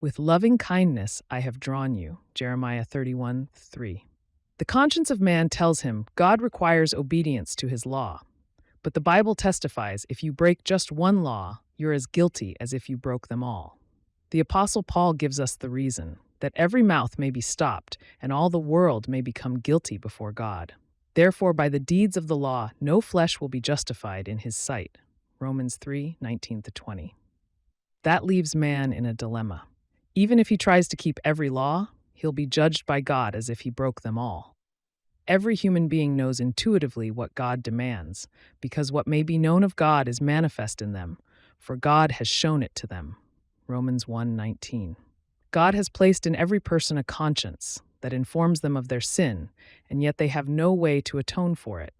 With loving kindness I have drawn you. Jeremiah 31:3. The conscience of man tells him God requires obedience to his law. But the Bible testifies if you break just one law, you're as guilty as if you broke them all. The Apostle Paul gives us the reason, that every mouth may be stopped and all the world may become guilty before God. Therefore, by the deeds of the law, no flesh will be justified in his sight. Romans 3:19-20. That leaves man in a dilemma. Even if he tries to keep every law, he'll be judged by God as if he broke them all. Every human being knows intuitively what God demands, because what may be known of God is manifest in them, for God has shown it to them. Romans 1:19. God has placed in every person a conscience that informs them of their sin, and yet they have no way to atone for it.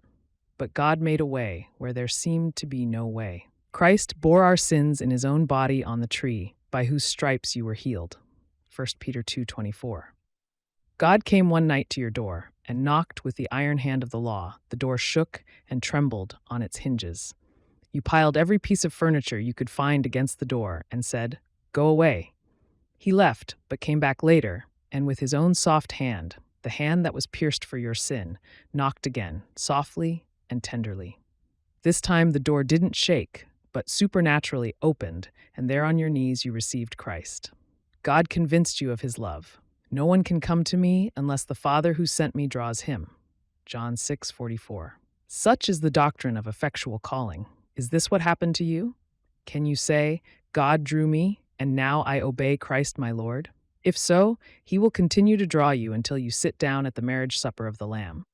But God made a way where there seemed to be no way. Christ bore our sins in his own body on the tree, by whose stripes you were healed. 1 Peter 2:24. God came one night to your door and knocked with the iron hand of the law. The door shook and trembled on its hinges. You piled every piece of furniture you could find against the door and said, "Go away." He left, but came back later, and with his own soft hand, the hand that was pierced for your sin, knocked again, softly and tenderly. This time the door didn't shake, but supernaturally opened, and there on your knees you received Christ. God convinced you of his love. No one can come to me unless the Father who sent me draws him. John 6:44. Such is the doctrine of effectual calling. Is this what happened to you? Can you say, God drew me, and now I obey Christ my Lord? If so, he will continue to draw you until you sit down at the marriage supper of the Lamb.